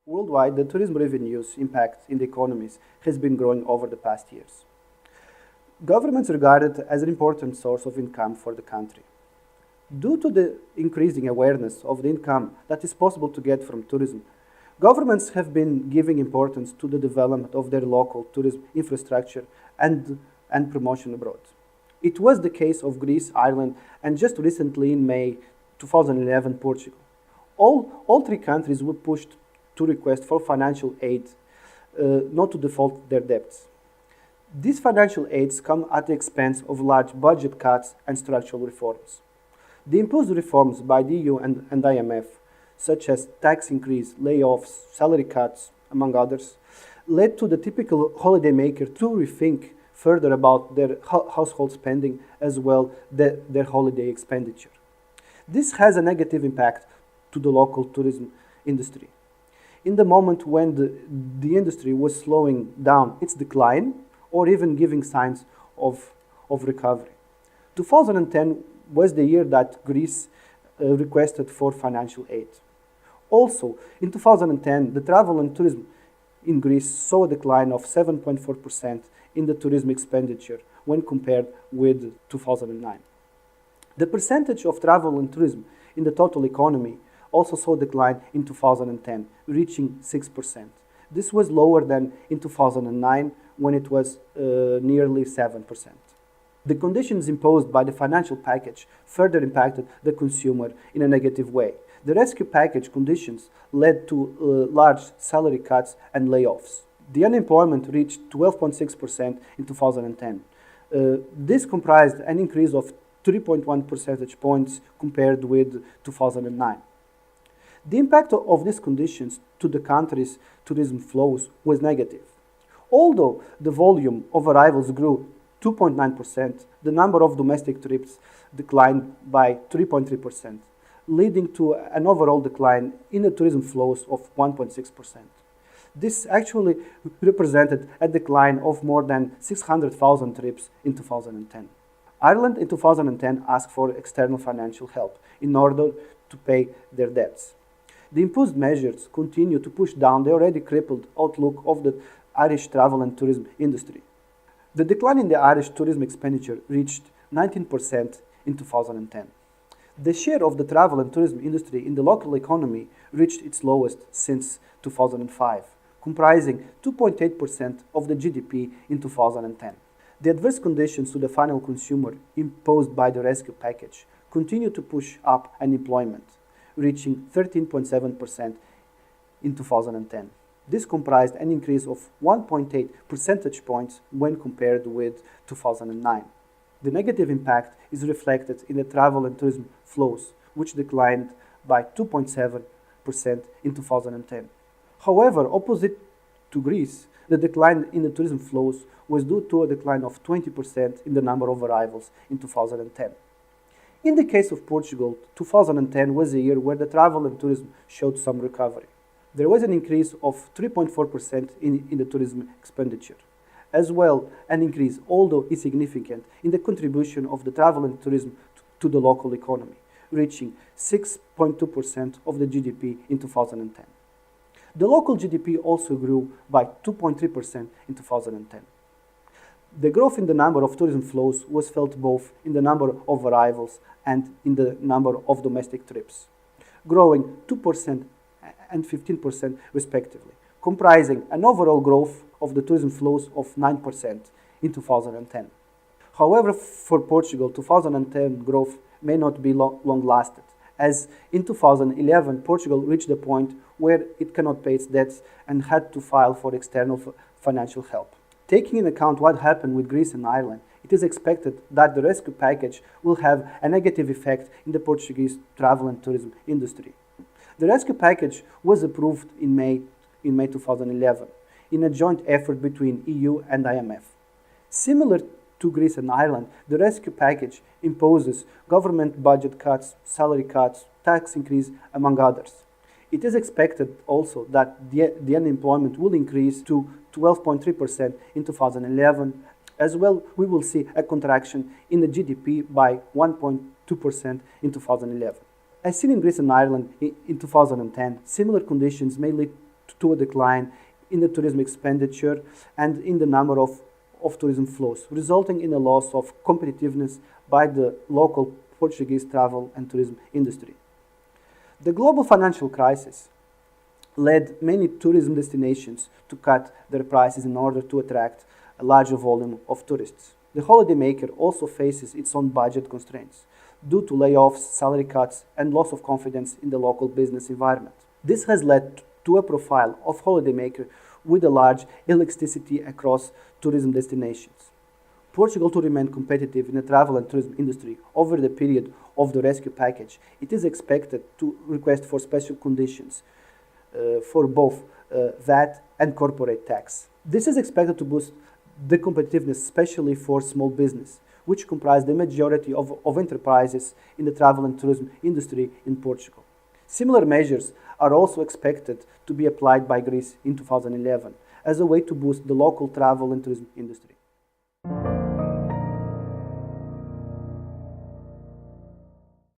Worldwide, the tourism revenues impact in the economies has been growing over the past years. Governments regard it as an important source of income for the country. Due to the increasing awareness of the income that is possible to get from tourism, governments have been giving importance to the development of their local tourism infrastructure and promotion abroad. It was the case of Greece, Ireland, and just recently in May 2011, Portugal. All three countries were pushed to request for financial aid, not to default their debts. These financial aids come at the expense of large budget cuts and structural reforms. The imposed reforms by the EU and IMF, such as tax increase, layoffs, salary cuts, among others, led to the typical holidaymaker to rethink further about their household spending as well their holiday expenditure. This has a negative impact to the local tourism industry. In the moment when the industry was slowing down its decline or even giving signs of recovery. 2010 was the year that Greece requested for financial aid. Also, in 2010, the travel and tourism in Greece saw a decline of 7.4% in the tourism expenditure when compared with 2009. The percentage of travel and tourism in the total economy also saw a decline in 2010, reaching 6%. This was lower than in 2009 when it was nearly 7%. The conditions imposed by the financial package further impacted the consumer in a negative way. The rescue package conditions led to large salary cuts and layoffs. The unemployment reached 12.6% in 2010. This comprised an increase of 3.1 percentage points compared with 2009. The impact of these conditions to the country's tourism flows was negative. Although the volume of arrivals grew 2.9%, the number of domestic trips declined by 3.3%, leading to an overall decline in the tourism flows of 1.6%. This actually represented a decline of more than 600,000 trips in 2010. Ireland in 2010 asked for external financial help in order to pay their debts. The imposed measures continue to push down the already crippled outlook of the Irish travel and tourism industry. The decline in the Irish tourism expenditure reached 19% in 2010. The share of the travel and tourism industry in the local economy reached its lowest since 2005, comprising 2.8% of the GDP in 2010. The adverse conditions to the final consumer imposed by the rescue package continue to push up unemployment, reaching 13.7% in 2010. This comprised an increase of 1.8 percentage points when compared with 2009. The negative impact is reflected in the travel and tourism flows, which declined by 2.7% in 2010. However, opposite to Greece, the decline in the tourism flows was due to a decline of 20% in the number of arrivals in 2010. In the case of Portugal, 2010 was a year where the travel and tourism showed some recovery. There was an increase of 3.4% in the tourism expenditure. As well, an increase, although insignificant, in the contribution of the travel and tourism to the local economy, reaching 6.2% of the GDP in 2010. The local GDP also grew by 2.3% in 2010. The growth in the number of tourism flows was felt both in the number of arrivals and in the number of domestic trips, growing 2% and 15% respectively, comprising an overall growth of the tourism flows of 9% in 2010. However, for Portugal, 2010 growth may not be long-lasting, as in 2011, Portugal reached the point where it cannot pay its debts and had to file for external financial help. Taking into account what happened with Greece and Ireland, it is expected that the rescue package will have a negative effect in the Portuguese travel and tourism industry. The rescue package was approved in May 2011 in a joint effort between EU and IMF. Similar to Greece and Ireland, the rescue package imposes government budget cuts, salary cuts, tax increase, among others. It is expected also that the unemployment will increase to 12.3% in 2011. As well, we will see a contraction in the GDP by 1.2% in 2011. As seen in Greece and Ireland in 2010, similar conditions may lead to a decline in the tourism expenditure and in the number of tourism flows, resulting in a loss of competitiveness by the local Portuguese travel and tourism industry. The global financial crisis led many tourism destinations to cut their prices in order to attract a larger volume of tourists. The holidaymaker also faces its own budget constraints due to layoffs, salary cuts, and loss of confidence in the local business environment. This has led to a profile of holidaymaker with a large elasticity across tourism destinations. Portugal to remain competitive in the travel and tourism industry over the period of the rescue package, it is expected to request for special conditions for both VAT and corporate tax. This is expected to boost the competitiveness, especially for small business, which comprise the majority of enterprises in the travel and tourism industry in Portugal. Similar measures are also expected to be applied by Greece in 2011 as a way to boost the local travel and tourism industry.